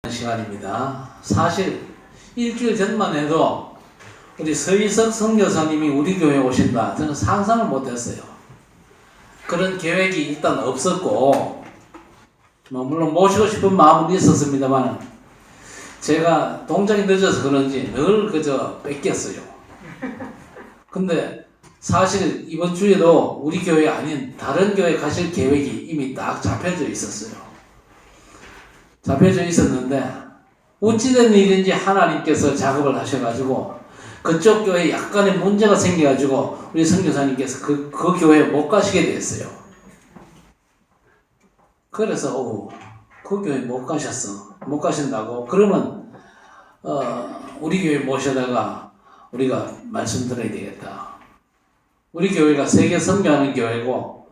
시간입니다. 사실 일주일 전만 해도 우리 서희석 선교사님이 우리 교회에 오신다, 저는 상상을 못했어요. 그런 계획이 일단 없었고, 물론 모시고 싶은 마음은 있었습니다만 제가 동작이 늦어서 그런지 늘 그저 뺏겼어요. 근데 사실 이번 주에도 우리 교회 아닌 다른 교회 가실 계획이 이미 딱 잡혀져 있었어요. 잡혀져 있었는데 어찌된 일인지 하나님께서 작업을 하셔가지고 그쪽 교회에 약간의 문제가 생겨가지고 우리 선교사님께서 그 교회에 못 가시게 됐어요. 그래서 그 교회 못 가신다고 그러면 우리 교회 모셔다가 우리가 말씀드려야 되겠다. 우리 교회가 세계 선교하는 교회고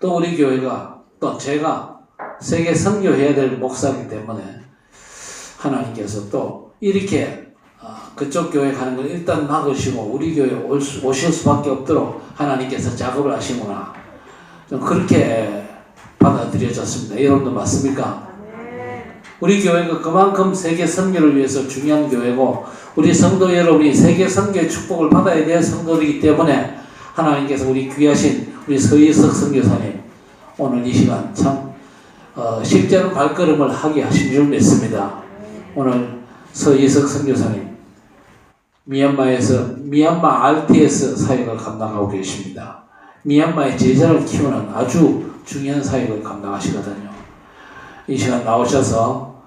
또 우리 교회가 또 제가 세계 선교해야 될 목사이기 때문에 하나님께서 또 이렇게 그쪽 교회 가는 걸 일단 막으시고 우리 교회에 오실 수밖에 없도록 하나님께서 작업을 하시구나. 좀 그렇게 받아들여졌습니다. 여러분도 맞습니까? 우리 교회가 그만큼 세계 선교를 위해서 중요한 교회고 우리 성도 여러분이 세계 선교의 축복을 받아야 될 성도이기 때문에 하나님께서 우리 귀하신 우리 서희석 선교사님 오늘 이 시간 참 실제로 발걸음을 하게 하신 줄 믿습니다. 오늘 서희석 선교사님 미얀마에서 미얀마 RTS 사역을 감당하고 계십니다. 미얀마의 제자를 키우는 아주 중요한 사역을 감당하시거든요. 이 시간 나오셔서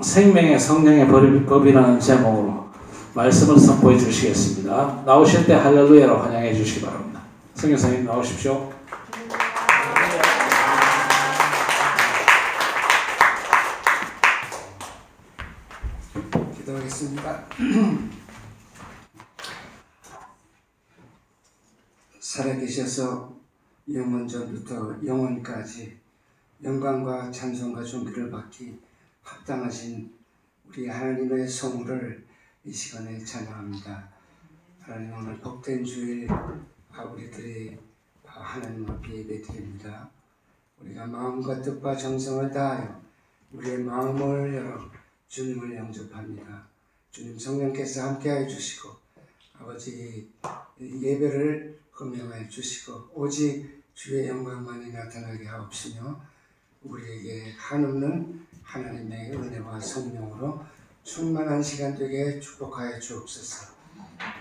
생명의 성령의 법이라는 제목으로 말씀을 선포해 주시겠습니다. 나오실 때 할렐루야로 환영해 주시기 바랍니다. 선교사님 나오십시오. 기도하겠습니다. 살아계셔서 영원 전부터 영원까지 영광과 찬송과 존귀를 받기 합당하신 우리 하나님의 성물을 이 시간에 찬양합니다. 하나님 오늘 복된 주일 우리들이 하나님 앞에 예배드립니다. 우리가 마음과 뜻과 정성을 다하여 우리의 마음을 열어 주님을 영접합니다. 주님 성령께서 함께하여 주시고 아버지 예배를 금명하여 주시고 오직 주의 영광만이 나타나게 하옵시며 우리에게 한없는 하나님의 은혜와 성령으로 충만한 시간 되게 축복하여 주옵소서.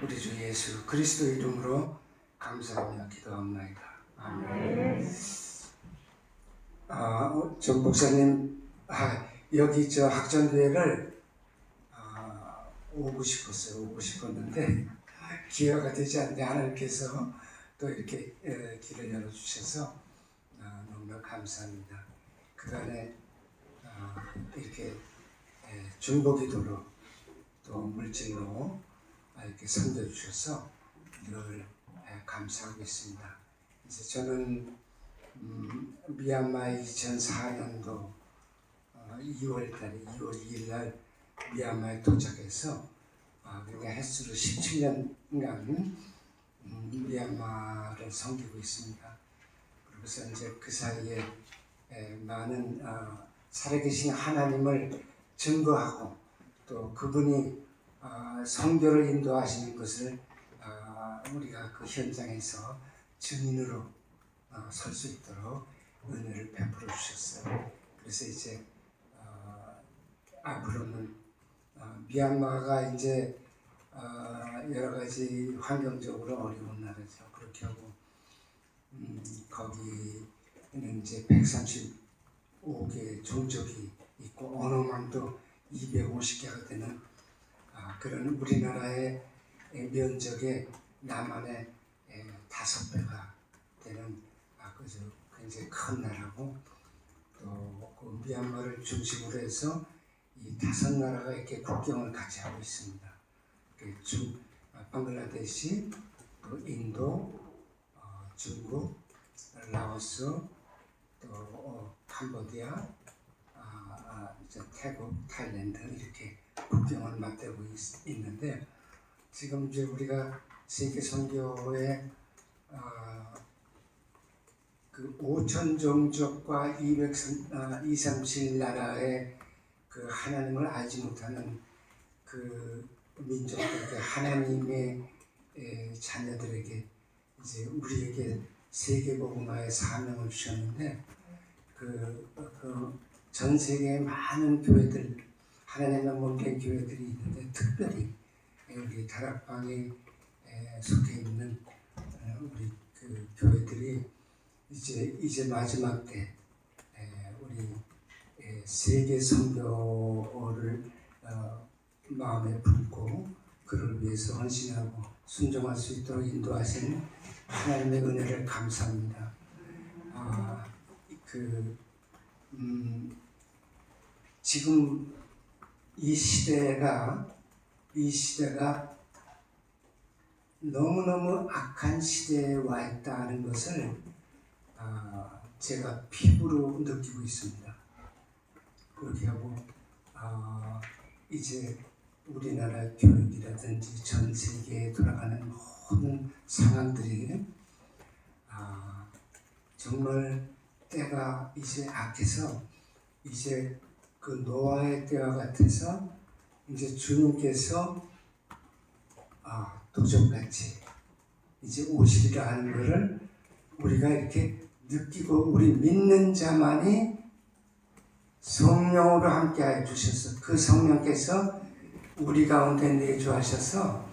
우리 주 예수 그리스도 이름으로 감사하며 기도합니다. 아멘. 정 목사님 여기 저 학전교회를 오고 싶었는데 기회가 되지 않는데 하나님께서 또 이렇게 길을 열어주셔서 너무나 감사합니다. 그간에 이렇게 중보기도로 또 물질로 이렇게 섬겨주셔서 늘 감사하고 있습니다. 이제 저는 미얀마 2004년도 2월달에 2월 2일날 미얀마에 도착해서 그러니까 횟수로 17년간 미얀마를 섬기고 있습니다. 그래서 이제 그 사이에 많은 살아계신 하나님을 증거하고 또 그분이 선교를 인도하시는 것을 우리가 그 현장에서 증인으로 설 수 있도록 은혜를 베풀어 주셨어요. 그래서 이제 앞으로는 미얀마가 이제 여러 가지 환경적으로 어려운 나라죠. 그렇게 하고 거기는 이제 135개 종족이 있고 언어망도 250개가 되는 그런 우리나라의 면적의 남한의 5배가 되는 굉장히 큰 나라고 또 그 미얀마를 중심으로 해서 이 5나라가 이렇게 국경을 같이 하고 있습니다. 방글라데시, 인도, 중국, 라오스, 또 캄보디아, 태국, 타일랜드 이렇게 국경을 맞대고 있는데 지금 이제 우리가 세계 선교회 그 5천 종족과 237나라의 그 하나님을 알지 못하는 그 민족들에게 하나님의 자녀들에게 이제 우리에게 세계복음화의 사명을 주셨는데 그 전 세계에 많은 교회들 하나님의 몸된 교회들이 있는데 특별히 우리 다락방에 속해 있는 우리 그 교회들이 이제 마지막 때 우리 세계 선교를 마음에 품고 그를 위해서 헌신하고 순종할 수 있도록 인도하시는 하나님의 은혜를 감사합니다. 지금 이 시대가 너무너무 악한 시대에 와 있다는 것을 제가 피부로 느끼고 있습니다. 그렇게 하고 이제 우리나라 교육이라든지 전 세계에 돌아가는 모든 상황들이 정말 때가 이제 악해서 이제 그 노아의 때와 같아서 이제 주님께서 도적같이 이제 오시리라 하는 것을 우리가 이렇게 느끼고 우리 믿는 자만이 성령으로 함께하여 주셔서 그 성령께서 우리 가운데 내주하셔서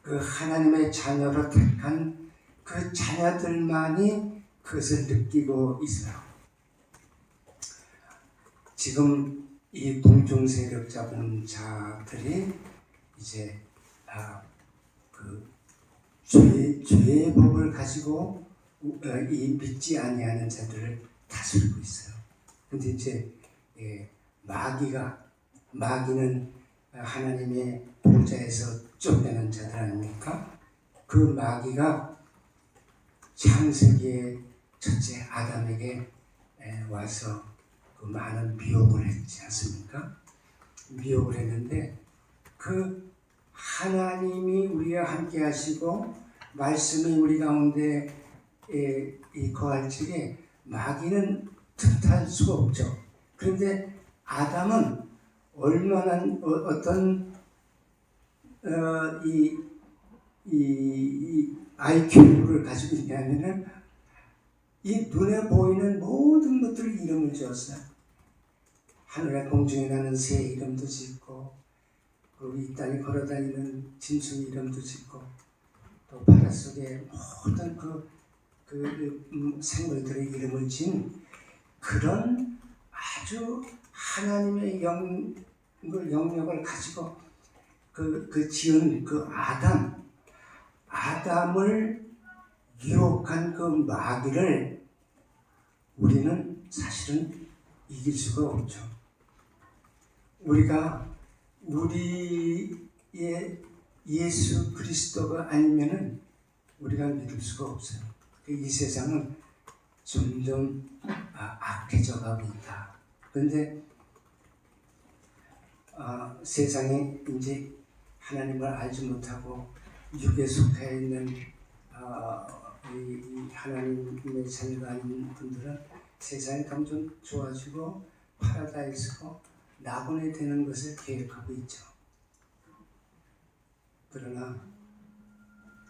그 하나님의 자녀로 택한 그 자녀들만이 그것을 느끼고 있어요. 지금 이 동중 세력 잡은 자들이 이제 그 죄의 법을 가지고 이 믿지 아니하는 자들을 다스리고 있어요. 근데 이제 마귀는 하나님의 보좌에서 쫓겨난 자들 아닙니까? 그 마귀가 창세기의 첫째 아담에게 와서 그 많은 미혹을 했지 않습니까? 미혹을 했는데 그 하나님이 우리와 함께 하시고 말씀이 우리 가운데 거할 적에 마귀는 틈탈 수가 없죠. 그런데 아담은 얼마나 어떤 이 IQ를 가지고 있냐면은 이 눈에 보이는 모든 것들 이름을 지었어요. 하늘에 공중에 나는 새 이름도 짓고 그리고 이 땅에 걸어다니는 짐승 이름도 짓고 또 바닷속에 모든 생물들의 이름을 지은 그런 아주 하나님의 영역을 가지고 그 지은 그 아담을 유혹한 그 마귀를 우리는 사실은 이길 수가 없죠. 우리가 우리의 예수 그리스도가 아니면은 우리가 믿을 수가 없어요. 이 세상은 점점 악해져 가고 있다. 그런데 세상에 이제 하나님을 알지 못하고 육에 속해 있는 이 하나님의 자녀가 아닌 분들은 세상이 점점 좋아지고 파라다이스고 낙원이 되는 것을 계획하고 있죠. 그러나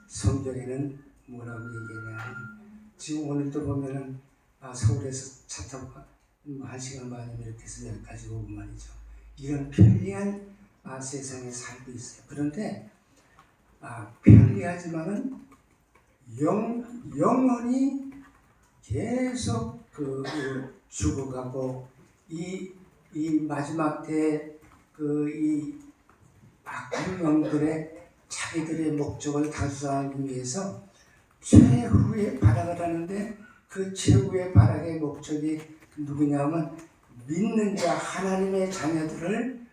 성경에는 뭐라고 얘기하냐면 지금 오늘도 보면은 서울에서 차 타고 1시간 반이면 이렇게 해서 여기까지 오고 말이죠. 이런 편리한 세상에 살고 있어요. 그런데 편리하지만은 영원히 계속 죽어가고 이 마지막 때 이 악한 영들의 자기들의 목적을 달성하기 위해서 최후의 발악을 하는데 그 최후의 발악의 목적이 누구냐면 믿는 자 하나님의 자녀들을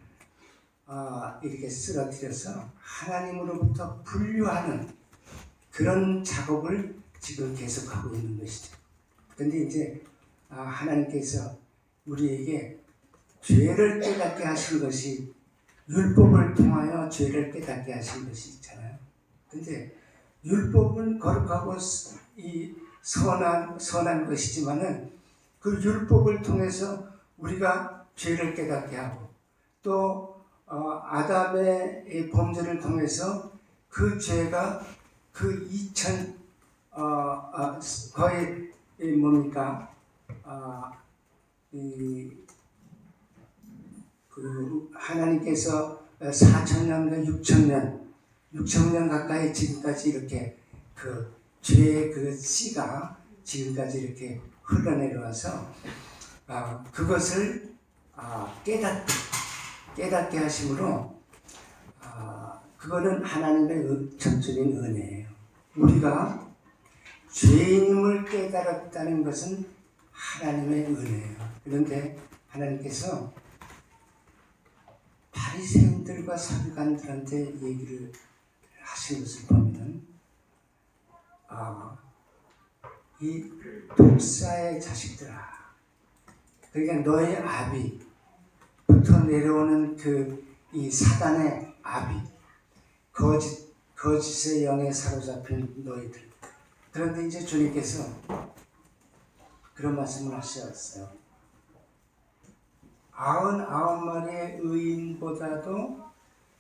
이렇게 쓰러뜨려서 하나님으로부터 분류하는 그런 작업을 지금 계속하고 있는 것이죠. 그런데 이제 하나님께서 우리에게 죄를 깨닫게 하신 것이 율법을 통하여 죄를 깨닫게 하신 것이 있잖아요. 그런데 율법은 거룩하고 이 선한 것이지만은 그 율법을 통해서 우리가 죄를 깨닫게 하고 또 아담의 이 범죄를 통해서 그 죄가 그 2000 거의 뭡니까 그 하나님께서 4,000년과 6,000년 가까이 지금까지 이렇게 그 죄의 그 씨가 지금까지 이렇게 흘러내려와서 그것을 깨닫게 하심으로 그거는 하나님의 전적인 은혜예요. 우리가 죄인임을 깨달았다는 것은 하나님의 은혜예요. 그런데 하나님께서 바리새인들과 서기관들한테 얘기를 하신 것을 보면 이 독사의 자식들아, 그러니까 너의 아비부터 내려오는 이 사단의 아비, 거짓의 영에 사로잡힌 너희들. 그런데 이제 주님께서 그런 말씀을 하셨어요. 99마리의 의인보다도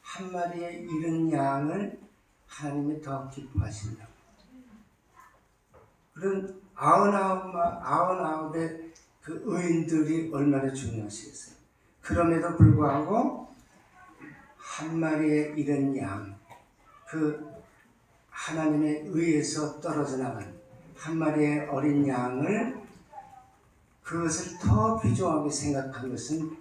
한 마리의 잃은 양을 하나님이 더 기뻐하신다. 그런 99의 그 의인들이 얼마나 중요하시겠어요. 그럼에도 불구하고 한 마리의 잃은 양, 그 하나님의 의에서 떨어져 나간 한 마리의 어린 양을 그것을 더 귀중하게 생각한 것은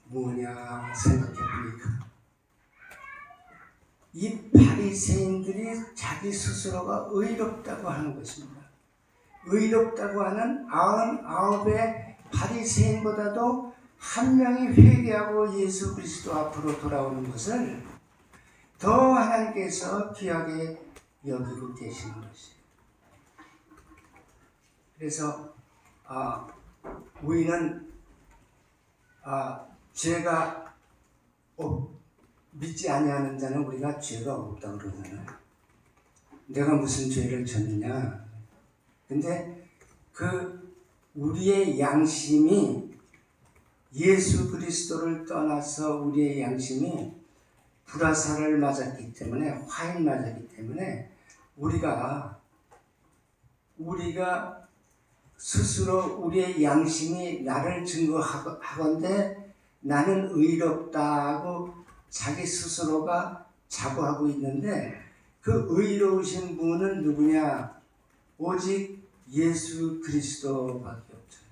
뭐냐 생각해 보니까 이 바리새인들이 자기 스스로가 의롭다고 하는 것입니다. 의롭다고 하는 99의 바리새인보다도 한 명이 회개하고 예수 그리스도 앞으로 돌아오는 것을 더 하나님께서 귀하게 여기고 계시는 것이에요. 그래서 우리는 죄가 믿지 아니하는 자는 우리가 죄가 없다고 그러잖아요. 내가 무슨 죄를 졌느냐. 근데 우리의 양심이 예수 그리스도를 떠나서 우리의 양심이 불화살을 맞았기 때문에, 화인 맞았기 때문에 우리가 스스로 우리의 양심이 나를 증거하건대 나는 의롭다고 자기 스스로가 자부하고 있는데 그 의로우신 분은 누구냐? 오직 예수 그리스도밖에 없잖아요.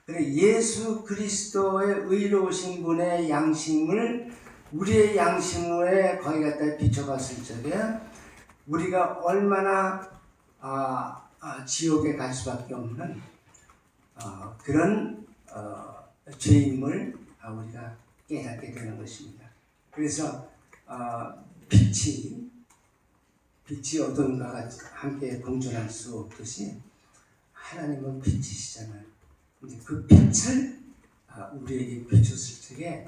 그래 예수 그리스도의 의로우신 분의 양심을 우리의 양심에 거기 갖다 비춰봤을 적에 우리가 얼마나 지옥에 갈 수밖에 없는 그런 죄임을 우리가 깨닫게 되는 것입니다. 그래서 빛이 어둠과 함께 공존할 수 없듯이 하나님은 빛이시잖아요. 근데 그 빛을 우리에게 비췄을 적에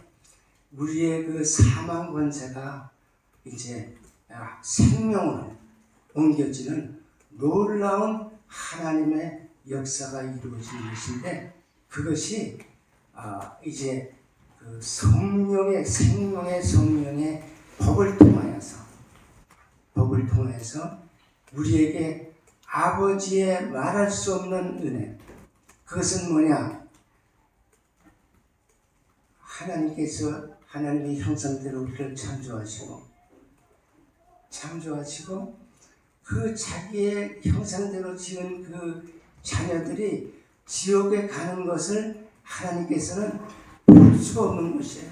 우리의 그 사망 권세가 이제 생명으로 옮겨지는 놀라운 하나님의 역사가 이루어지는 것인데 그것이 이제 그 성령의 법을 통하여서 우리에게 아버지의 말할 수 없는 은혜. 그것은 뭐냐? 하나님께서 하나님의 형상대로 우리를 창조하시고 그 자기의 형상대로 지은 그 자녀들이 지옥에 가는 것을 하나님께서는 볼 수가 없는 것이에요.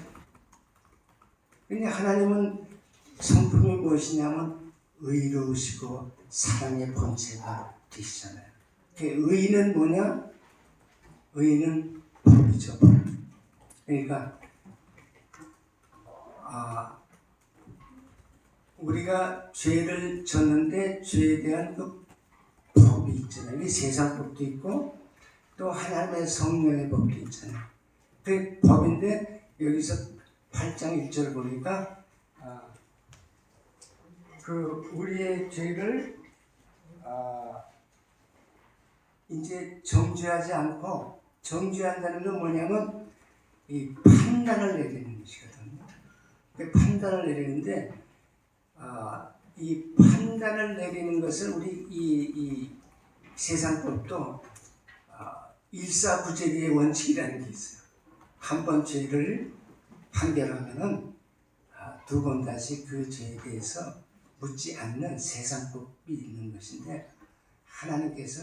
그런데 하나님은 성품이 무엇이냐면 의로우시고 사랑의 본체가 되시잖아요. 그 의는 뭐냐? 의는 법이죠, 법. 그러니까 우리가 죄를 졌는데 죄에 대한 그 법이 있잖아요. 이 세상 법도 있고 또 하나님의 성령의 법도 있잖아요. 그 법인데 여기서 8장 1절 보니까 그 우리의 죄를 이제 정죄하지 않고 정죄한다는 건 뭐냐면 이 판단을 내리는 것이거든요. 그 판단을 내리는데 이 판단을 내리는 것을 우리 이 세상법도 일사부재리의 원칙이라는 게 있어요. 한 번 죄를 판결하면은 두 번 다시 그 죄에 대해서 묻지 않는 세상법이 있는 것인데, 하나님께서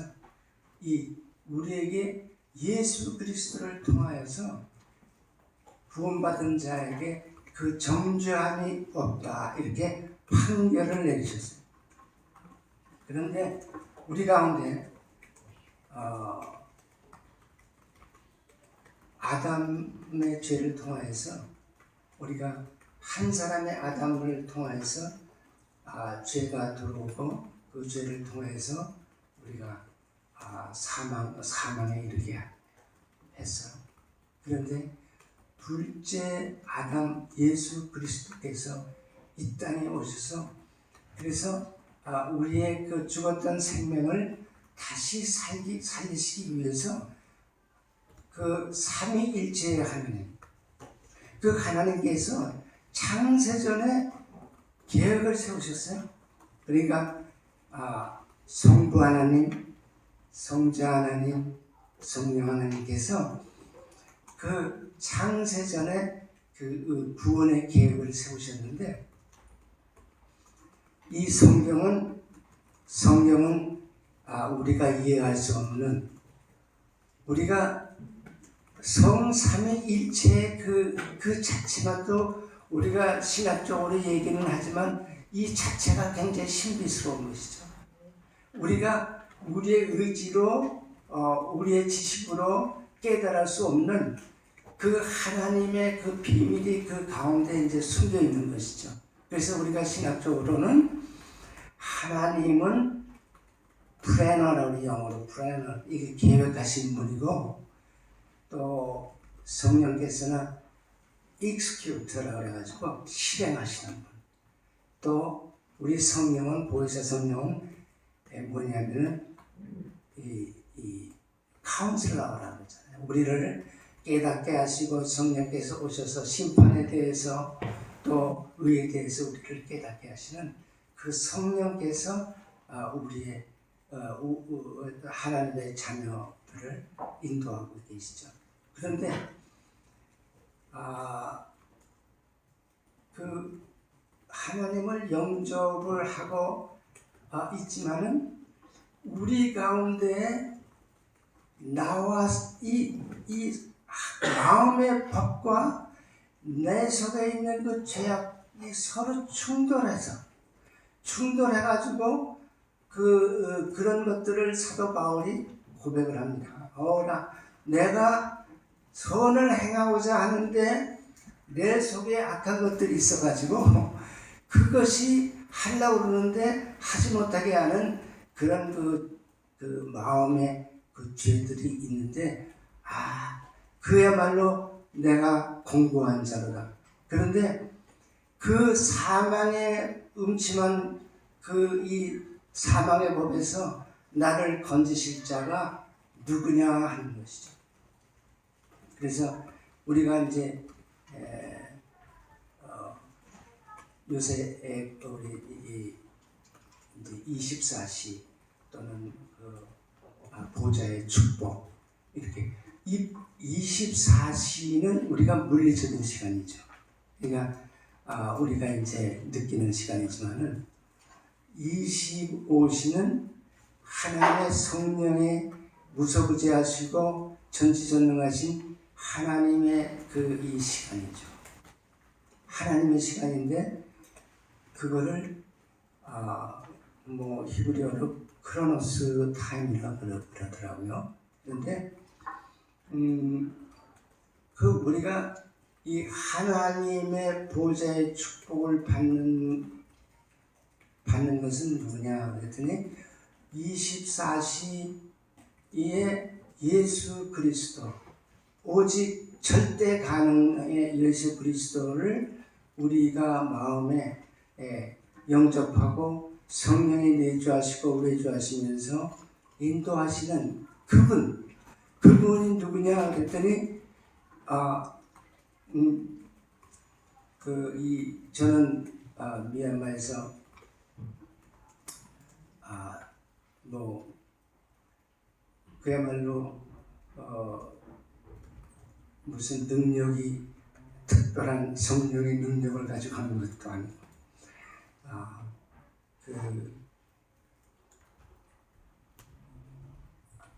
이 우리에게 예수 그리스도를 통하여서 구원받은 자에게 그 정죄함이 없다 이렇게 판결을 내리셨어요. 그런데 우리 가운데 아담의 죄를 통하여서 우리가 한 사람의 아담을 통하여서 죄가 들어오고 그 죄를 통해서 우리가 사망에 이르게 했어요. 그런데 둘째 아담 예수 그리스도께서 이 땅에 오셔서 그래서 우리의 그 죽었던 생명을 다시 살리시기 위해서 그 삼위일체의 하나님, 그 하나님께서 창세전에 계획을 세우셨어요. 그러니까 성부 하나님, 성자 하나님, 성령 하나님께서 그 창세전에 그 구원의 계획을 세우셨는데, 이 성경은 우리가 이해할 수 없는, 우리가 성삼위일체의 그 자체만도 우리가 신학적으로 얘기는 하지만 이 자체가 굉장히 신비스러운 것이죠. 우리가 우리의 의지로 우리의 지식으로 깨달을 수 없는 그 하나님의 그 비밀이 그 가운데 이제 숨겨 있는 것이죠. 그래서 우리가 신학적으로는 하나님은 플래너라고, 영어로 플래너, 이게 계획하신 분이고, 또 성령께서는 execute라고 그래가지고 실행하시는 분. 또 우리 성령은, 보혜사 성령은 뭐냐면은 이 카운슬러라고 그러잖아요. 우리를 깨닫게 하시고, 성령께서 오셔서 심판에 대해서 또 의에 대해서 우리를 깨닫게 하시는 그 성령께서 우리의 하나님의 자녀들을 인도하고 계시죠. 그런데 그 하나님을 영접을 하고 있지만은 우리 가운데 나와 이 마음의 법과 내 속에 있는 그 죄악이 서로 충돌해가지고 그런 것들을 사도 바울이 고백을 합니다. 내가 선을 행하고자 하는데 내 속에 악한 것들이 있어가지고 그것이 하려고 그러는데 하지 못하게 하는 그런 그 마음의 그 죄들이 있는데, 그야말로 내가 공고한 자로다. 그런데 그 사망의 음침한 이 사망의 법에서 나를 건지실 자가 누구냐 하는 것이죠. 그래서 우리가 이제 요새 우리 이제 24시 또는 보좌의 축복, 이렇게 24시는 우리가 물리적인 시간이죠. 그러니까 우리가 이제 느끼는 시간이지만은 25시는 하나님의 성령의 무소부재하시고 전지전능하신 하나님의 이 시간이죠. 하나님의 시간인데 그거를 히브리어로 크로노스 타임이라고 그러더라고요. 그런데 우리가 이 하나님의 보좌의 축복을 받는 것은 뭐냐 그랬더니 24시에 예수 그리스도, 오직 절대 가능의 예수 그리스도를 우리가 마음에 영접하고 성령이 내주하시고 외주하시면서 인도하시는 그분이 누구냐 그랬더니 저는 미얀마에서 그야말로 무슨 능력이 특별한 성령의 능력을 가지고 하는 것도 아니고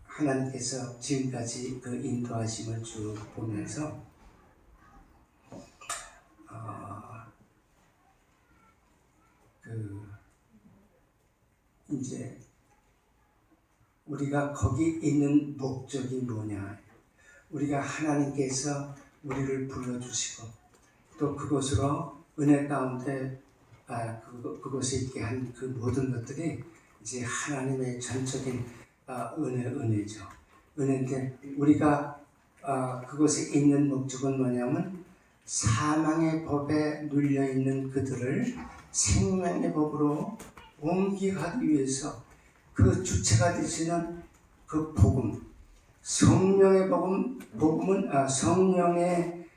하나님께서 지금까지 그 인도하심을 쭉 보면서 이제 우리가 거기 있는 목적이 뭐냐, 우리가 하나님께서 우리를 불러주시고 또 그곳으로 은혜 가운데 그곳에 있게 한 그 모든 것들이 이제 하나님의 전적인 은혜죠. 은혜인데 우리가 그곳에 있는 목적은 뭐냐면 사망의 법에 눌려 있는 그들을 생명의 법으로 옮겨가기 위해서 그 주체가 되시는 그 복음, 성령의 복음은 성령의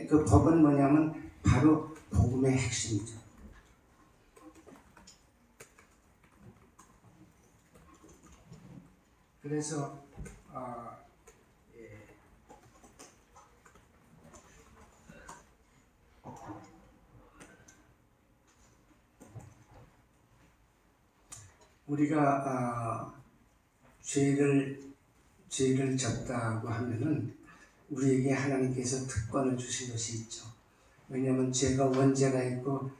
그 법은 뭐냐면 바로 복음의 핵심이죠. 그래서 우리가 죄를 졌다고 하면은 우리에게 하나님께서 특권을 주신 것이 있죠. 왜냐하면 죄가 원죄가 있고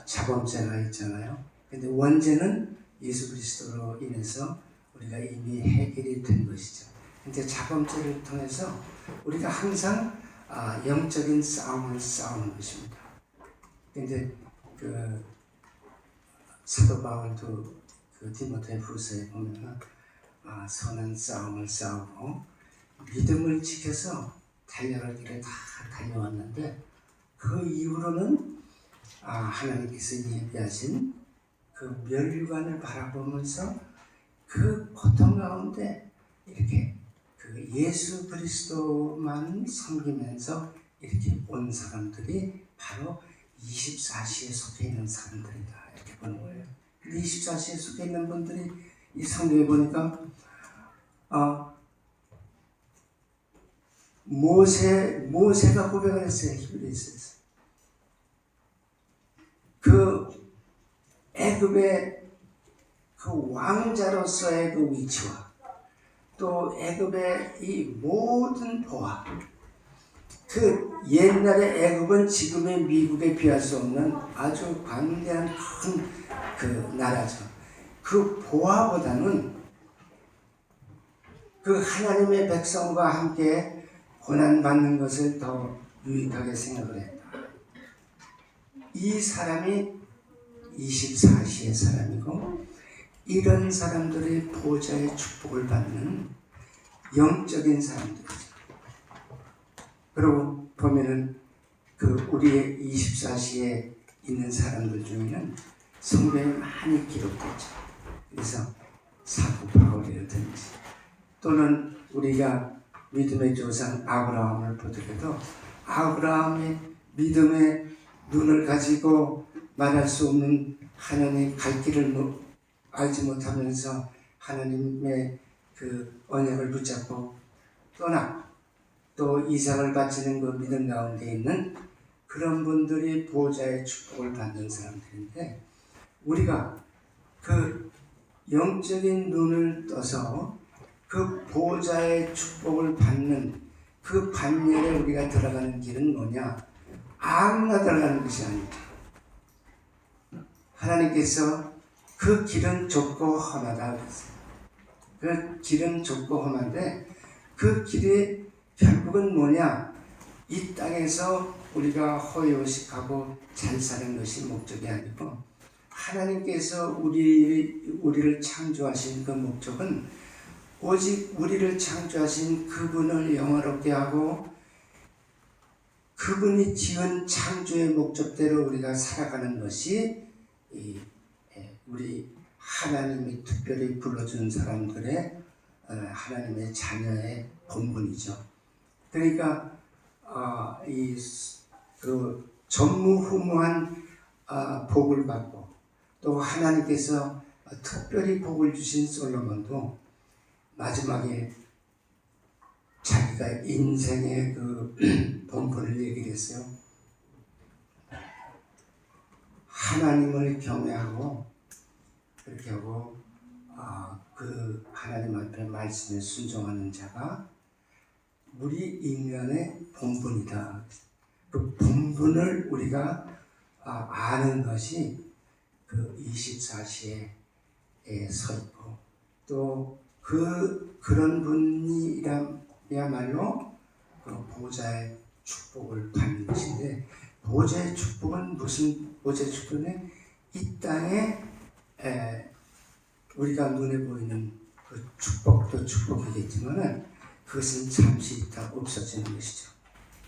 자범죄가 있잖아요. 근데 원죄는 예수 그리스도로 인해서 우리가 이미 해결이 된 것이죠. 근데 자범죄를 통해서 우리가 항상 영적인 싸움을 싸우는 것입니다. 근데 그 사도 바울도 그 디모데후서에 보면은 선한 싸움을 싸우고 믿음을 지켜서 달려갈 길에 다 달려왔는데 그 이후로는 하나님께서 예비하신 그 멸관을 바라보면서 그 고통 가운데 이렇게 그 예수 그리스도만 섬기면서 이렇게 온 사람들이 바로 24시에 속해 있는 사람들이다, 이렇게 보는 거예요. 24시에 속해 있는 분들이 이 성경에 보니까 모세가 고백을 했어요. 히브리서에서 그 애굽의 그 왕자로서의 그 위치와 또 애굽의 이 모든 보화, 그 옛날의 애굽은 지금의 미국에 비할 수 없는 아주 광대한 큰 그 나라죠. 그 보화보다는 그 하나님의 백성과 함께 고난받는 것을 더 유익하게 생각을 했다. 이 사람이 24시의 사람이고 이런 사람들의 보좌의 축복을 받는 영적인 사람들이죠. 그리고 보면은 그 우리의 24시에 있는 사람들 중에는 성경에 많이 기록됐죠. 그래서 사도 바울이라든지 또는 우리가 믿음의 조상 아브라함을 보더라도 아브라함의 믿음의 눈을 가지고 말할 수 없는 하나님의 갈 길을 알지 못하면서 하나님의 그 언약을 붙잡고 또 이삭을 바치는 그 믿음 가운데 있는 그런 분들이 보좌의 축복을 받는 사람들인데 우리가 그 영적인 눈을 떠서 그 보좌의 축복을 받는 그 반열에 우리가 들어가는 길은 뭐냐? 아무나 들어가는 것이 아니다. 하나님께서 그 길은 좁고 험하다 그랬어요. 그 길은 좁고 험한데 그 길이 결국은 뭐냐? 이 땅에서 우리가 허요식하고 잘 사는 것이 목적이 아니고 하나님께서 우리를 창조하신 그 목적은 오직 우리를 창조하신 그분을 영화롭게 하고 그분이 지은 창조의 목적대로 우리가 살아가는 것이 우리 하나님이 특별히 불러준 사람들의 하나님의 자녀의 본분이죠. 그러니까 그 전무후무한 복을 받고 또 하나님께서 특별히 복을 주신 솔로몬도 마지막에 자기가 인생의 그 본분을 얘기를 했어요. 하나님을 경외하고 그렇게 하고 그 하나님 앞에 말씀에 순종하는 자가 우리 인간의 본분이다. 그 본분을 우리가 아는 것이 그 24시에 서 있고 또 그런 분이야말로 그 보좌의 축복을 받는 것인데 보좌의 축복은 무슨 보좌의 축복은 이 땅에 우리가 눈에 보이는 그 축복도 축복이겠지만은 그것은 잠시 있다 없어지는 것이죠.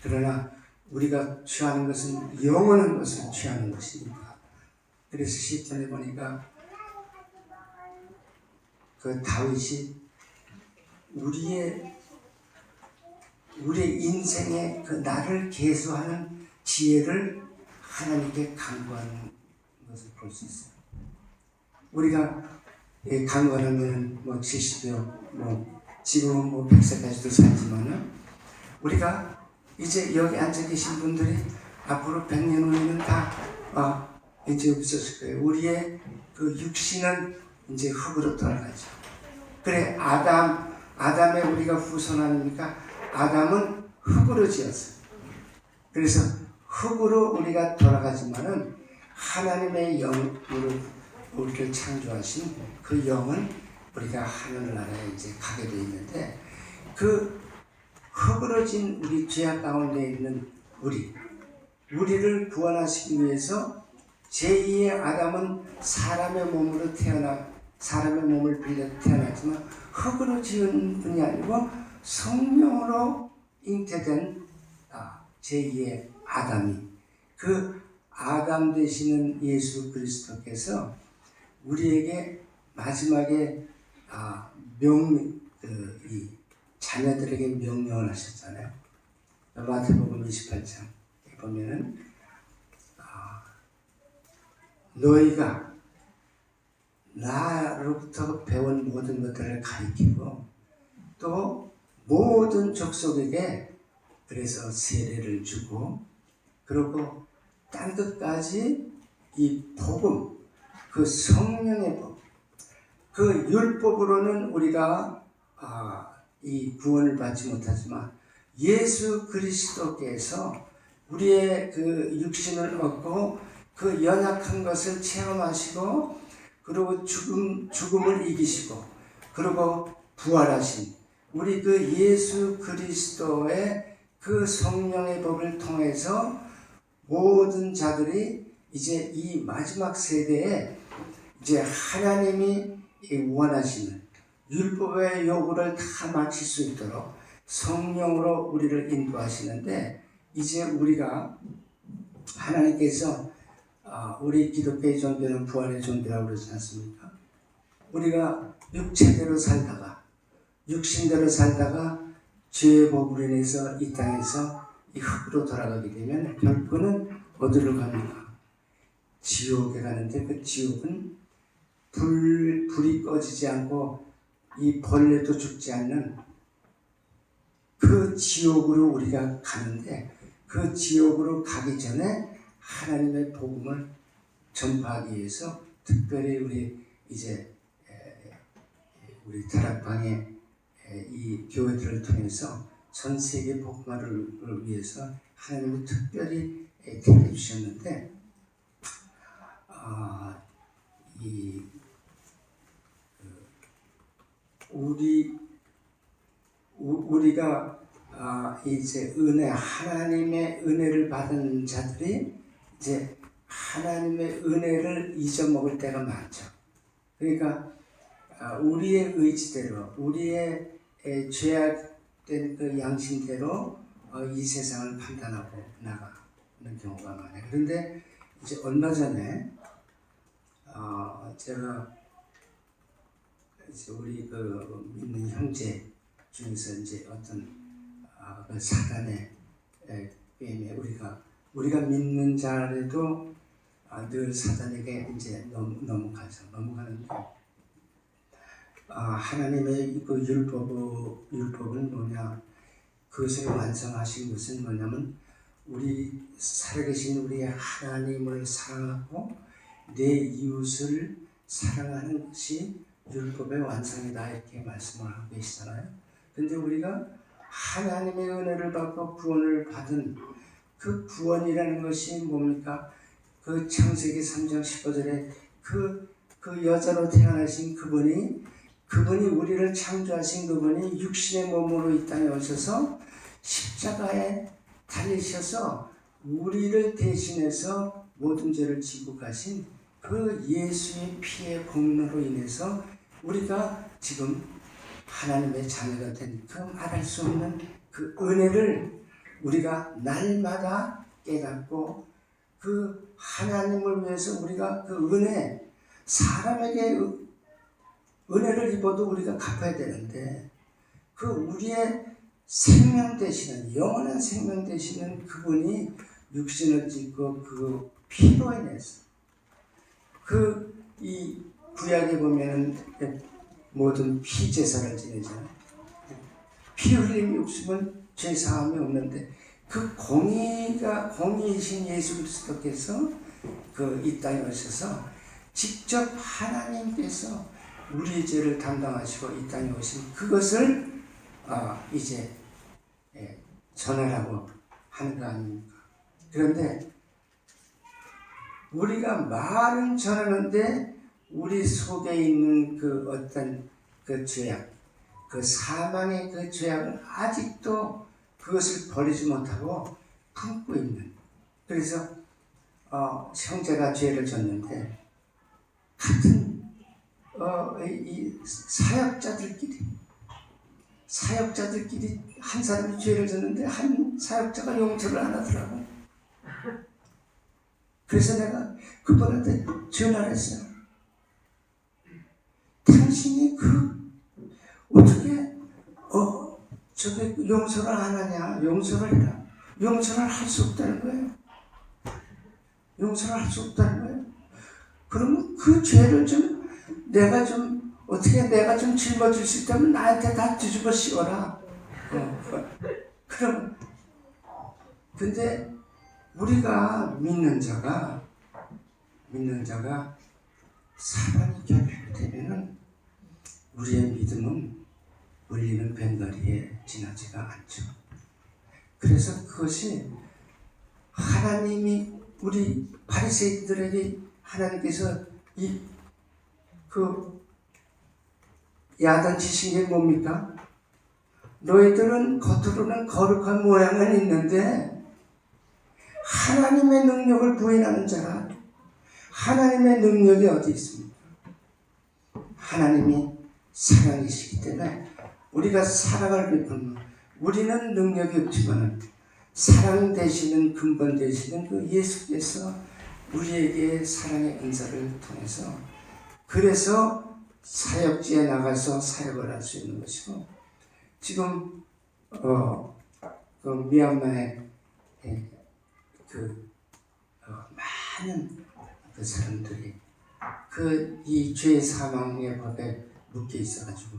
그러나 우리가 취하는 것은 영원한 것을 취하는 것이니까. 그래서 시편에 보니까 그 다윗이 우리의 인생의 그 나를 계수하는 지혜를 하나님께 간구하는 것을 볼 수 있어요. 우리가 간구하면 뭐 70여 지금은 100세까지도 살지만은 우리가 이제 여기 앉아 계신 분들이 앞으로 100년 후에는 다 이제 없어질 거예요. 우리의 그 육신은 이제 흙으로 돌아가죠. 그래 아담의 우리가 후손 아닙니까? 아담은 흙으로 지었어요. 그래서 흙으로 우리가 돌아가지만은 하나님의 영으로 우리를 창조하신 그 영은 우리가 하늘나라에 이제 가게 되어 있는데 그 흙으로 진 우리 죄악 가운데 있는 우리를 구원하시기 위해서 제2의 아담은 사람의 몸을 빌려 태어났지만 흙으로 지은 분이 아니고 성령으로 잉태된 제2의 아담이 그 아담 되시는 예수 그리스도께서 우리에게 마지막에 이 자녀들에게 명령을 하셨잖아요. 마태복음 28장에 보면은 너희가 나로부터 배운 모든 것들을 가르치고 또 모든 족속에게 그래서 세례를 주고 그리고 땅 끝까지 이 복음 그 성령의 법 그 율법으로는 우리가 이 구원을 받지 못하지만 예수 그리스도께서 우리의 그 육신을 얻고 그 연약한 것을 체험하시고 그리고 죽음을 이기시고 그리고 부활하신 우리 그 예수 그리스도의 그 성령의 법을 통해서 모든 자들이 이제 이 마지막 세대에 이제 하나님이 원하시는 율법의 요구를 다 마칠 수 있도록 성령으로 우리를 인도하시는데 이제 우리가 하나님께서 우리 기독교의 종교는 부활의 종교라고 그러지 않습니까? 우리가 육신대로 살다가 죄의 법으로 인해서 이 땅에서 이 흙으로 돌아가게 되면 결국은 어디로 갑니까? 지옥에 가는데 그 지옥은 불이 꺼지지 않고 이 벌레도 죽지 않는 그 지옥으로 우리가 가는데 그 지옥으로 가기 전에 하나님의 복음을 전파하기 위해서 특별히 우리 다락방의 이 교회들을 통해서 전 세계 복음화를 위해서 하나님이 특별히 택해 주셨는데 우리가 이제 하나님의 은혜를 받은 자들이 이제 하나님의 은혜를 잊어먹을 때가 많죠. 그러니까 우리의 의지대로, 우리의 죄악된 그 양심대로 이 세상을 판단하고 나가는 경우가 많아요. 그런데 이제 얼마 전에 제가 이제 우리 그 믿는 형제 중에서 이제 어떤 그 사단의 게임에 우리가 믿는 자라도 늘 사단에게 이제 넘어가는데 하나님의 그 율법은 뭐냐? 그것을 완성하신 것은 뭐냐면 우리 살아계신 우리 하나님을 사랑하고 내 이웃을 사랑하는 것이 율법의 완성이다 이렇게 말씀을 하고 계시잖아요. 근데 우리가 하나님의 은혜를 받고 구원을 받은 그 구원이라는 것이 뭡니까? 그 창세기 3장 15절에 그 여자로 태어나신 그분이 우리를 창조하신 그분이 육신의 몸으로 이 땅에 오셔서 십자가에 달리셔서 우리를 대신해서 모든 죄를 지고 가신 그 예수의 피의 공로로 인해서 우리가 지금 하나님의 자녀가 된 그 말할 수 없는 그 은혜를 우리가 날마다 깨닫고 그 하나님을 위해서 우리가 그 은혜, 사람에게 은혜를 입어도 우리가 갚아야 되는데 그 우리의 생명 되시는, 영원한 생명 되시는 그분이 육신을 짓고 그 피로 인해서 이 구약에 보면은 모든 피제사를 지내잖아요. 피 흘림이 없으면 죄 사함이 없는데 그 공의이신 예수 그리스도께서 이 땅에 오셔서 직접 하나님께서 우리의 죄를 담당하시고 이 땅에 오신 그것을 이제 전하라고 하는 거 아닙니까? 그런데 우리가 말은 전하는데 우리 속에 있는 그 어떤 그 죄악, 그 사망의 그 죄악은 아직도 그것을 버리지 못하고 품고 있는. 그래서 형제가 죄를 졌는데 같은 이 사역자들끼리 한 사람이 죄를 졌는데 한 사역자가 용서를 안 하더라고. 그래서 내가 그분한테 전화를 했어요. 당신이 어떻게 저게 용서를 안 하냐? 용서를 해라. 용서를 할 수 없다는 거예요. 용서를 할 수 없다는 거예요. 그러면 그 죄를 내가 좀 짊어질 수 있다면 나한테 다 뒤집어 씌워라. 그럼 근데 우리가 믿는 자가 사단이 결핍되면은 우리의 믿음은 울리는 뱀다리에 지나지가 않죠. 그래서 그것이 하나님이 우리 바리새인들에게 하나님께서 야단치신 게 뭡니까? 너희들은 겉으로는 거룩한 모양은 있는데 하나님의 능력을 부인하는 자라. 하나님의 능력이 어디 있습니까? 하나님이 사랑이시기 때문에 우리가 사랑을 베푸는, 우리는 능력이 없지만 사랑 되시는 근본 되시는 그 예수께서 우리에게 사랑의 은사를 통해서 그래서 사역지에 나가서 사역을 할 수 있는 것이고, 지금 미얀마에 많은 그 사람들이 이 죄 사망의 법에 묶여 있어가지고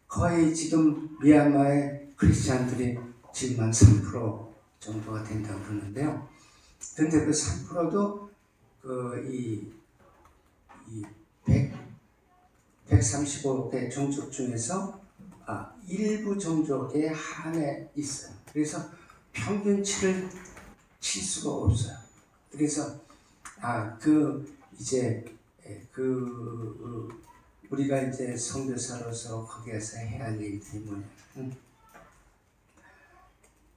거의 지금 미얀마의 크리스찬들이 지금 한 3% 정도가 된다고 그러는데요. 근데 그 3%도 이 135개 종족 중에서 일부 종족에 한해 있어요. 그래서 평균치를 칠 수가 없어요. 그래서 우리가 이제 선교사로서 거기에서 해야 할 일들이 뭐냐면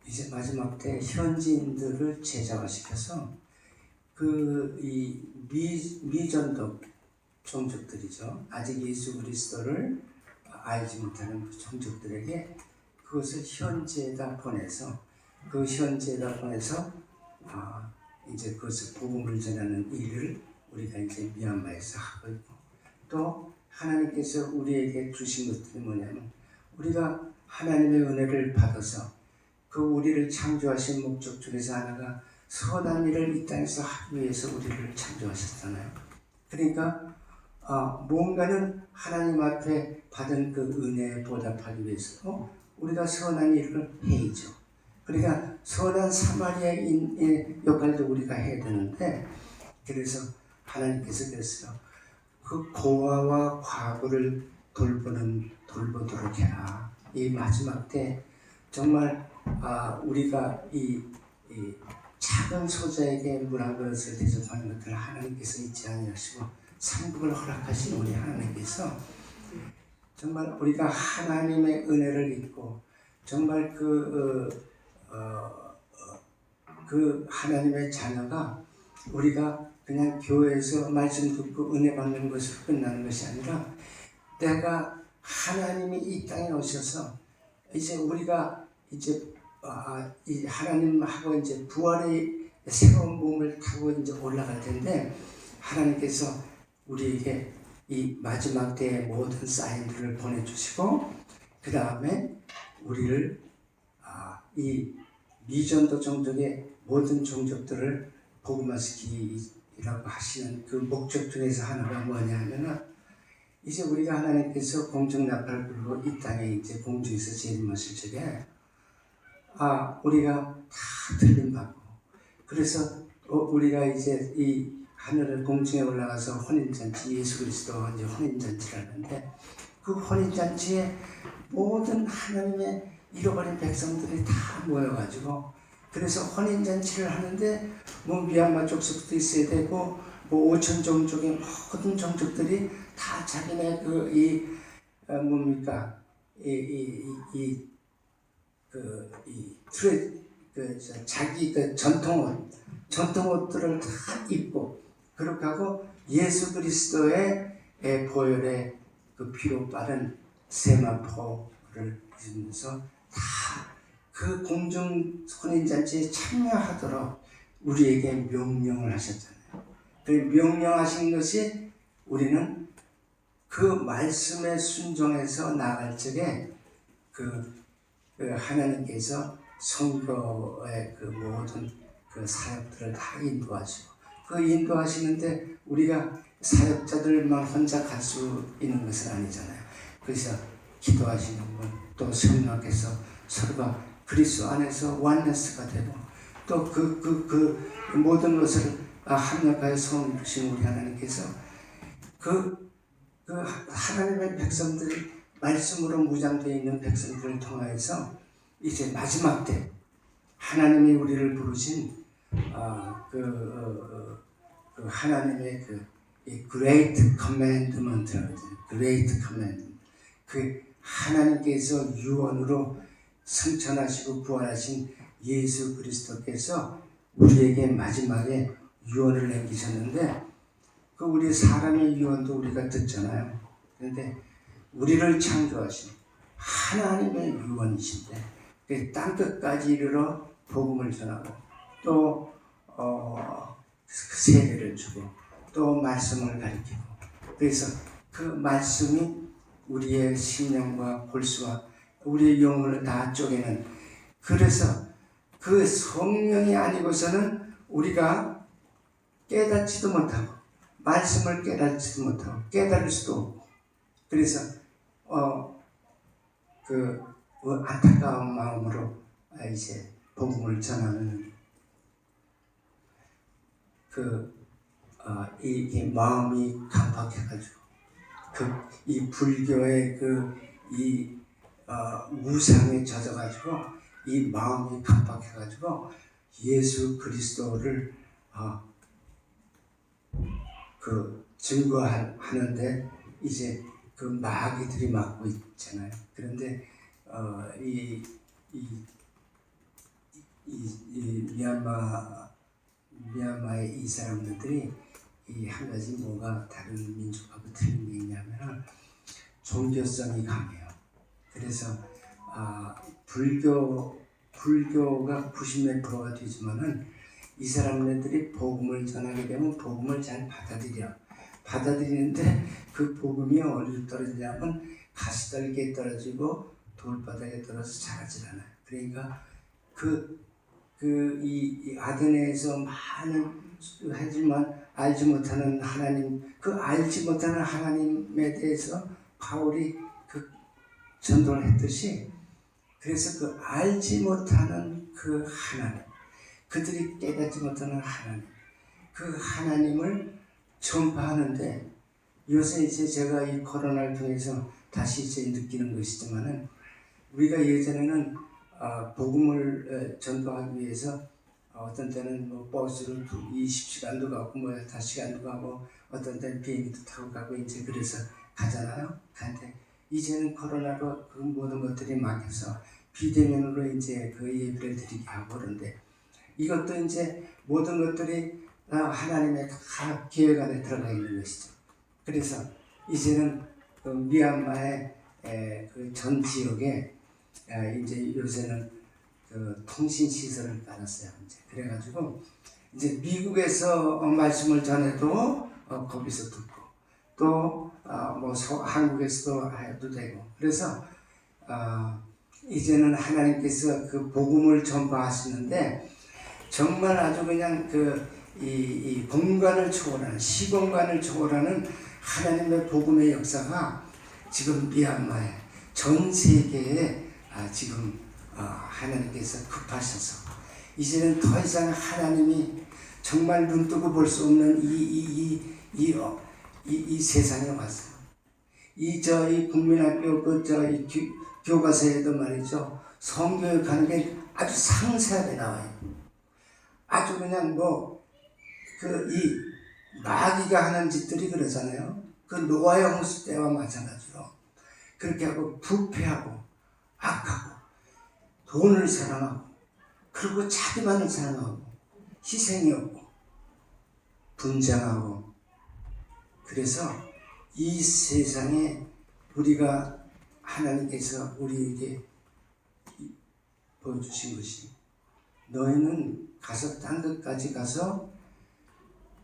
이제 마지막 때 현지인들을 제자화시켜서 이 미전독 종족들이죠. 아직 예수 그리스도를 알지 못하는 그 종족들에게 그것을 현지에다 보내서 이제 그것을 복음을 전하는 일을 우리가 이제 미얀마에서 하고 있고, 또 하나님께서 우리에게 주신 것들이 뭐냐면 우리가 하나님의 은혜를 받아서 그 우리를 창조하신 목적 중에서 하나가 선한 일을 이 땅에서 하기 위해서 우리를 창조하셨잖아요. 그러니까 뭔가는 하나님 앞에 받은 그 은혜에 보답하기 위해서 우리가 선한 일을 해야죠. 그러니까 선한 사마리아인의 역할도 우리가 해야 되는데, 그래서 하나님께서 그랬어요. 그 고아와 과부를 돌보도록 해라. 이 마지막 때 정말 우리가 이 작은 소자에게 물 한 그릇을 대접하는 것을 하나님께서 잊지 아니하시고 상급을 허락하신 우리 하나님께서 정말 우리가 하나님의 은혜를 입고 정말 그 하나님의 자녀가 우리가 그냥 교회에서 말씀 듣고 은혜 받는 것으로 끝나는 것이 아니라, 내가 하나님이 이 땅에 오셔서 이제 우리가 이제 이 하나님하고 이제 부활의 새로운 몸을 타고 이제 올라갈 텐데, 하나님께서 우리에게 이 마지막 때의 모든 사인들을 보내주시고, 그 다음에 우리를 이 미전도 종족의 모든 종족들을 복음화시키라고 하시는 그 목적 중에서 하나가 뭐냐 하면은, 이제 우리가 하나님께서 공중 나팔을 불고 이 땅에 이제 공중에서 재림하실 적에 우리가 다 들림받고, 그래서 우리가 이제 이 하늘을 공중에 올라가서 혼인잔치, 예수 그리스도와 이제 혼인잔치를 하는데, 그 혼인잔치에 모든 하나님의 잃어버린 백성들이 다 모여가지고, 그래서 혼인잔치를 하는데 뭐 미얀마 족속도 있어야 되고 뭐 5천 종족의 모든 종족들이 다 자기네 자기 전통 옷들을 다 입고, 그렇게 하고 예수 그리스도의 보혈의 그 피로 빠른 세마포를 입으면서 다 그 공중 혼인잔치에 참여하도록 우리에게 명령을 하셨잖아요. 그 명령하신 것이 우리는 그 말씀에 순종해서 나갈 적에 그 하나님께서 선거의 그 모든 그 사역들을 다 인도하시고, 그 인도하시는데 우리가 사역자들만 혼자 갈 수 있는 것은 아니잖아요. 그래서 기도하시는 분, 또 성령께서 서로가 그리스도 안에서 원네스가 되고, 또 그 모든 것을 합력하여 소원을 주신 우리 하나님께서 그 하나님의 백성들이 말씀으로 무장되어 있는 백성들을 통하여서 이제 마지막 때 하나님이 우리를 부르신 하나님의 Great Commandment라고 하죠. Great Commandment. 그 하나님께서 유언으로 승천하시고 부활하신 예수 그리스도께서 우리에게 마지막에 유언을 남기셨는데, 그 우리 사람의 유언도 우리가 듣잖아요. 그런데 우리를 창조하신 하나님의 유언이신데, 그 땅끝까지 이르러 복음을 전하고, 또 세례를 주고, 또 말씀을 가르치고, 그래서 그 말씀이 우리의 심령과 골수와 우리의 영혼을 다 쪼개는, 그래서 그 성령이 아니고서는 우리가 깨닫지도 못하고 말씀을 깨닫지도 못하고 깨달을 수도 없고, 그래서 안타까운 마음으로 이제 복음을 전하는 이 마음이 강박해가지고 이 불교의 우상에 젖어가지고 이 마음이 강박해가지고 예수 그리스도를 증거하는데 이제 그 마귀들이 막고 있잖아요. 그런데 이 미얀마의 이 사람들이 이 한 가지 뭐가 다른 민족하고 틀린 게 있냐면 종교성이 강해요. 그래서 불교가 90몇 프로가 되지만은 이 사람들이 복음을 전하게 되면 복음을 잘 받아들이는데, 그 복음이 어디로 떨어지냐면 가시떨기에 떨어지고 돌바닥에 떨어져 자라질 않아요. 그러니까 이 아테네에서 많은 하지만 알지 못하는 하나님, 그 알지 못하는 하나님에 대해서 바울이 그 전도를 했듯이, 그래서 그 알지 못하는 그 하나님, 그들이 깨닫지 못하는 하나님, 그 하나님을 전파하는데, 요새 이제 제가 이 코로나를 통해서 다시 이제 느끼는 것이지만은, 우리가 예전에는 복음을 전도하기 위해서 어떤 때는 뭐 버스로 20시간도 가고 뭐 5시간도 가고 어떤 때는 비행기도 타고 가고 이제 그래서 가잖아요. 근데 이제는 코로나로 그 모든 것들이 막혀서 비대면으로 이제 그 예배를 드리게 하고 그런데, 이것도 이제 모든 것들이 하나님의 다 계획 안에 들어가 있는 것이죠. 그래서 이제는 그 미얀마의 그 전 지역에 이제 요새는 그 통신 시설을 깔았어요. 이제 그래가지고 이제 미국에서 말씀을 전해도 거기서 듣고, 또 뭐 한국에서도 해도 되고, 그래서 이제는 하나님께서 그 복음을 전파하시는데, 정말 아주 그냥 이 공간을 초월하는, 시공간을 초월하는 하나님의 복음의 역사가 지금 미얀마에, 전 세계에 지금 하나님께서 급하셔서 이제는 더 이상 하나님이 정말 눈뜨고 볼 수 없는 이 세상에 왔어요. 저희 국민학교 저희 교과서에도 말이죠, 성교육하는 게 아주 상세하게 나와요. 아주 그냥 이 마귀가 하는 짓들이 그러잖아요. 그 노아의 홍수 때와 마찬가지로 그렇게 하고 부패하고 악하고 돈을 사랑하고, 그리고 자기만을 사랑하고 희생이 없고 분장하고, 그래서 이 세상에 우리가 하나님께서 우리에게 보여주신 것이, 너희는 가서 딴 데까지 가서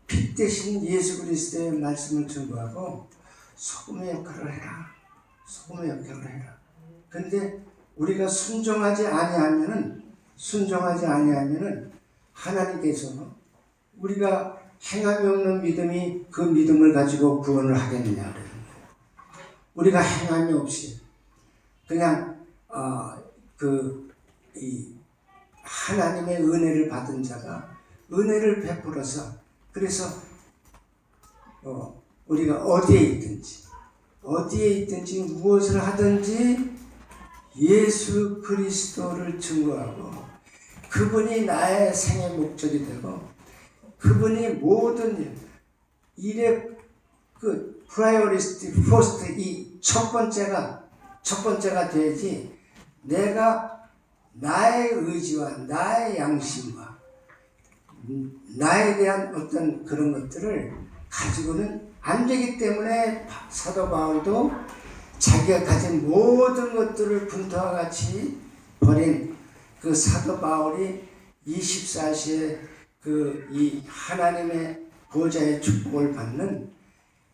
빛 대신 예수 그리스도의 말씀을 전도하고 소금의 역할을 해라. 소금의 역할을 해라. 근데 우리가 순종하지 아니하면은 하나님께서 우리가 행함이 없는 믿음이 그 믿음을 가지고 구원을 하겠느냐 그러는 거예요. 우리가 행함이 없이 그냥 이 하나님의 은혜를 받은 자가 은혜를 베풀어서, 그래서 우리가 어디에 있든지 무엇을 하든지 예수 그리스도를 증거하고, 그분이 나의 생의 목적이 되고, 그분이 모든 일의 그 프라이어리티 포스트, 이 첫 번째가 돼야지, 내가 나의 의지와 나의 양심과 나에 대한 어떤 그런 것들을 가지고는 안 되기 때문에 사도 바울도 자기가 가진 모든 것들을 분투와 같이 버린 그 사도 바울이 24시에 이 하나님의 보좌의 축복을 받는,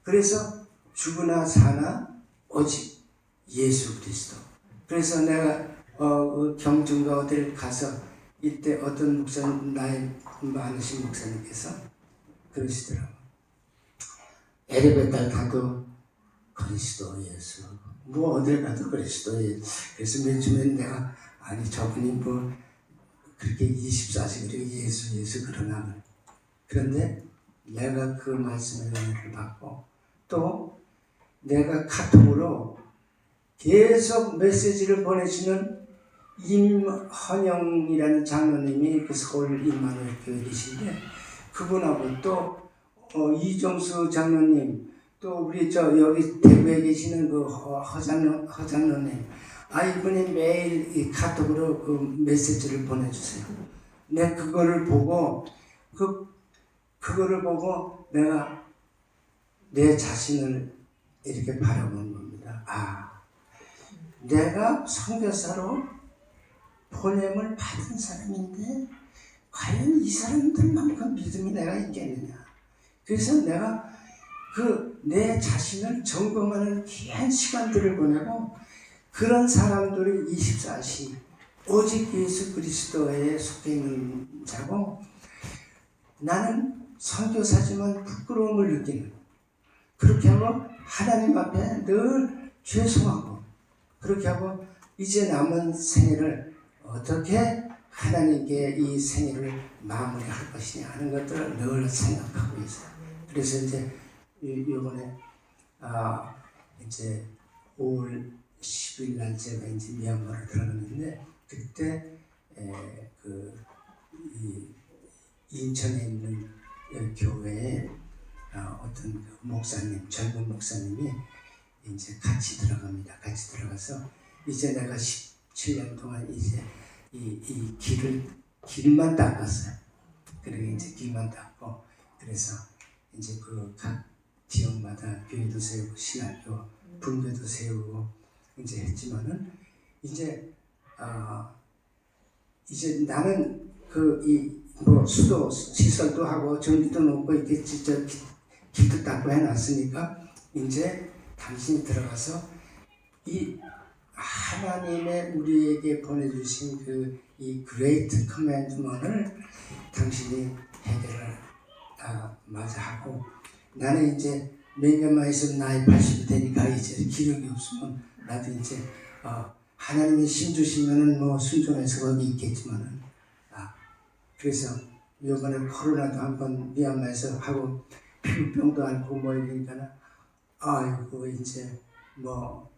그래서 죽으나 사나 오직 예수 그리스도. 그래서 내가 경중과 어디를 가서 이때 어떤 목사님, 나이 많으신 목사님께서 그러시더라고. 에레베타를 타도 그리스도 예수, 뭐 어딜 가도 그리스도 예수. 그래서 맨 내가 아니 저분이 뭐 그렇게 24시간 예수 그러나. 그런데 내가 그 말씀의 은혜를 받고, 또 내가 카톡으로 계속 메시지를 보내시는 임헌영이라는 장로님이 그 서울 임마누엘 교회 계신데, 그분하고 또 이종수 장로님, 또 우리 여기 대구에 계시는 그 허장로님, 이분이 매일 이 카톡으로 그 메시지를 보내주세요. 내가 그거를 보고 내가 내 자신을 이렇게 바라보는 겁니다. 내가 선교사로 보냄을 받은 사람인데 과연 이 사람들만큼 믿음이 내가 있겠느냐. 그래서 내가 내 자신을 점검하는 귀한 시간들을 보내고, 그런 사람들이 24시 오직 예수 그리스도에 속해 있는 자고 나는 선교사지만 부끄러움을 느끼는 그렇게 하고 하나님 앞에 늘 죄송하고 그렇게 하고 이제 남은 생애를 어떻게 하나님께 이 생애를 마무리할 것이냐 하는 것들을 늘 생각하고 있어요. 그래서 이제 이번에 이제 5월 10일 날 제가 이제 미얀마를 들어갔는데 그때 이 인천에 있는 교회에 어떤 그 목사님, 젊은 목사님이 이제 같이 들어갑니다. 같이 들어가서 이제 내가 17년 동안 이제 이 길만 닦았어요. 그리고 이제 길만 닦고 그래서 이제 그 각 지역마다 교회도 세우고 신학교, 분교도 세우고 이제 했지만은 이제 이제 나는 뭐 수도 시설도 하고 전기도 놓고 이렇게 진짜 길도 닦고 해놨으니까 이제 당신이 들어가서 이 하나님의 우리에게 보내주신 이 그레이트 커맨드먼을 당신이 해결을 마저 하고 나는 이제 몇 년만 있으면 나이 80이 되니까 이제 기력이 없으면 나도 이제 하나님이 힘 주시면은 뭐 순종해서 거기 있겠지만은 그래서 이번에 코로나도 한번 미얀마에서 하고 피부병도 앓고 뭐 이러니까 아이고 이제 막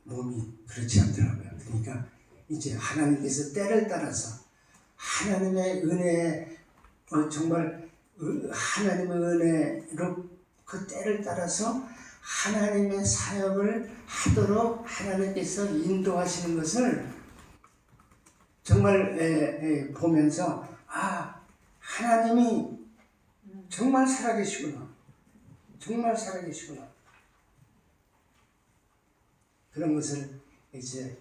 몸이 그렇지 않더라고요. 그러니까 이제 하나님께서 때를 따라서 하나님의 은혜에 정말 하나님의 은혜로 그 때를 따라서 하나님의 사역을 하도록 하나님께서 인도하시는 것을 정말 보면서 하나님이 정말 살아계시구나. 정말 살아계시구나. 그런 것을 이제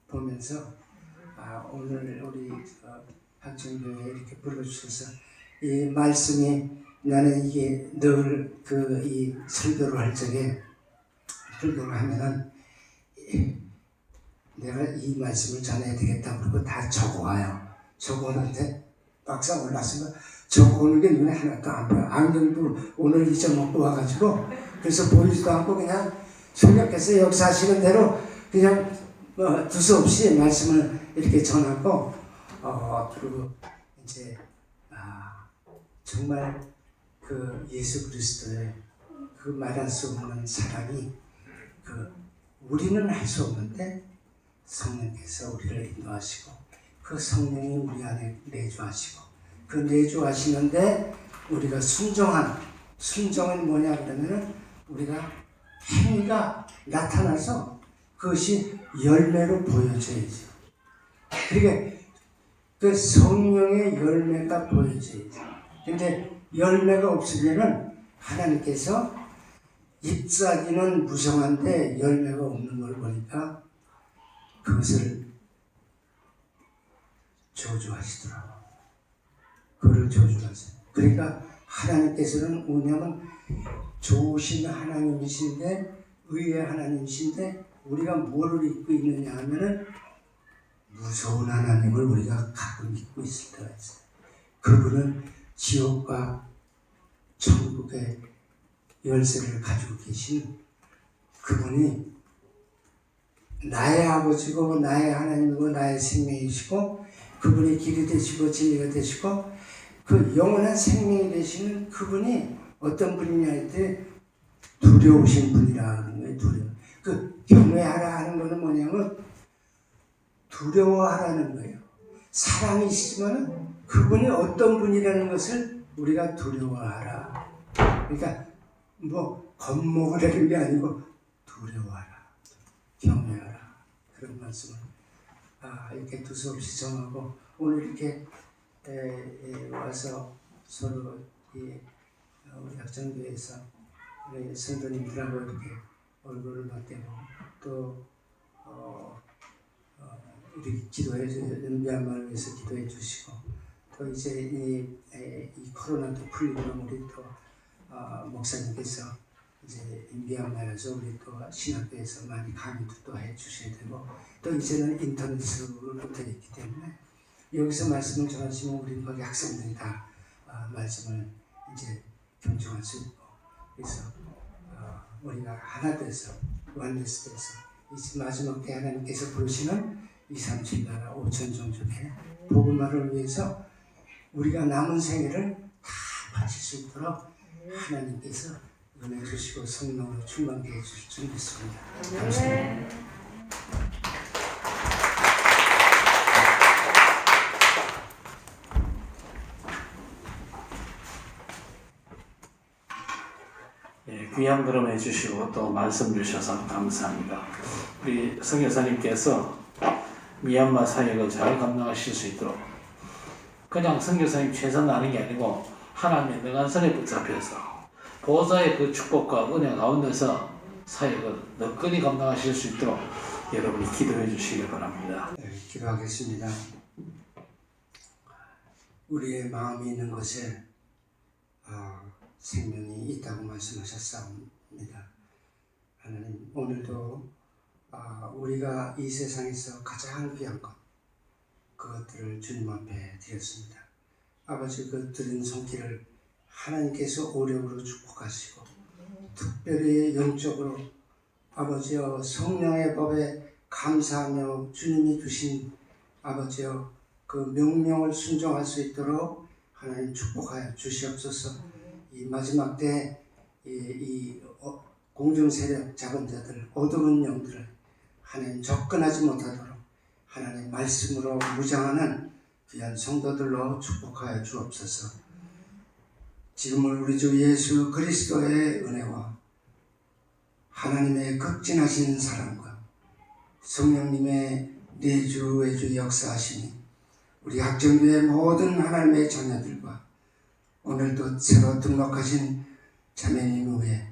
보면서 오늘 우리 학정교회에 이렇게 불러주셔서 이 말씀이 나는 이게 늘 이 설교를 할 적에 설교를 하면은 내가 이 말씀을 전해야 되겠다 그러고 다 적어와요. 적어오는데 막상 올랐으면 적어오는 게 눈에 하나도 안 보여. 안경도 오늘 잊어먹고 와가지고 그래서 보이지도 않고 그냥 성령께서 역사하시는 대로 그냥 두서없이 말씀을 이렇게 전하고 그리고 이제 정말 그 예수 그리스도의 그 말할 수 없는 사랑이 우리는 할 수 없는데 성령께서 우리를 인도하시고 그 성령이 우리 안에 내주하시고 그 내주하시는데 우리가 순종은 뭐냐 그러면은 우리가 행위가 나타나서 그것이 열매로 보여져야죠. 그러니까 그 성령의 열매가 보여져야죠. 근데 열매가 없으면은 하나님께서 잎사귀는 무성한데 열매가 없는 걸 보니까 그것을 저주하시더라고요. 그를 저주하세요. 그러니까 하나님께서는 뭐냐면 좋으신 하나님이신데 의의 하나님이신데 우리가 뭐를 잊고 있느냐 하면은 무서운 하나님을 우리가 가끔 잊고 있을 때가 있어요. 그분은 지옥과 천국의 열쇠를 가지고 계신 그분이 나의 아버지고 나의 하나님이고 나의 생명이시고 그분이 길이 되시고 진리가 되시고 그 영원한 생명이 되시는 그분이 어떤 분이냐 할 때 두려우신 분이라는 거예요. 그 경외하라 하는 거는 뭐냐면 두려워하라는 거예요. 사랑이시지만 그분이 어떤 분이라는 것을 우리가 두려워하라. 그러니까 뭐 겁먹으라는 게 아니고 두려워하라, 경외하라 그런 말씀을 이렇게 두서없이 정하고 오늘 이렇게 와서 서로 우리 학정교회에서 우리 성도님들하고 이렇게 얼굴을 맞대고 또 이렇게 기도해 미얀마를 위해서 기도해 주시고 또 이제 이 코로나도 풀리고 우리 또 목사님께서 이제 미얀마에서 우리 또 신학교에서 많이 강의도 또 해주셔야 되고 또 이제는 인터넷으로 되어 있기 때문에 여기서 말씀을 전하시면 우리 거기 학생들이 다 말씀을 이제 경청할 수 있고 그래서 우리가 하나 돼서 원리스 돼서 이 마지막 때 하나님께서 부르시는 2, 3, 7 나라 5천 종족의 복음화를 위해서 우리가 남은 생애를 다 바칠 수 있도록 하나님께서 은혜 주시고 성령으로 충만케 해주실 줄 믿습니다. 감사합니다. 예, 귀한 걸음 해주시고 또 말씀 주셔서 감사합니다. 우리 선교사님께서 미얀마 사역을 잘 감당하실 수 있도록 그냥 선교사님 최선 다하는 게 아니고 하나님의 능한 손에 붙잡혀서 보호자의 그 축복과 은혜 가운데서 사역을 너끈히 감당하실 수 있도록 여러분이 기도해 주시기 바랍니다. 네, 기도하겠습니다. 우리의 마음이 있는 곳에 생명이 있다고 말씀하셨사옵니다. 하나님 오늘도 우리가 이 세상에서 가장 귀한 것 그것들을 주님 앞에 드렸습니다. 아버지 그 드린 손길을 하나님께서 오력으로 축복하시고 특별히 영적으로 아버지여 성령의 법에 감사하며 주님이 주신 아버지여 그 명령을 순종할 수 있도록 하나님 축복하여 주시옵소서. 이 마지막 때 이 공중 세력 잡은 자들 어두운 영들을 하나님 접근하지 못하도록 하나님 말씀으로 무장하는 귀한 성도들로 축복하여 주옵소서. 지금은 우리 주 예수 그리스도의 은혜와 하나님의 극진하신 사랑과 성령님의 내주 외주 역사하심이 우리 학정교회 모든 하나님의 자녀들과 오늘도 새로 등록하신 자매님 외에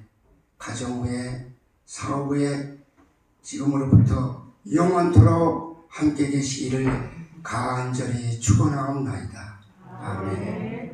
가정 외에 사업 외에 지금으로부터 영원토록 함께 계시기를 간절히 축원하옵나이다. 아멘.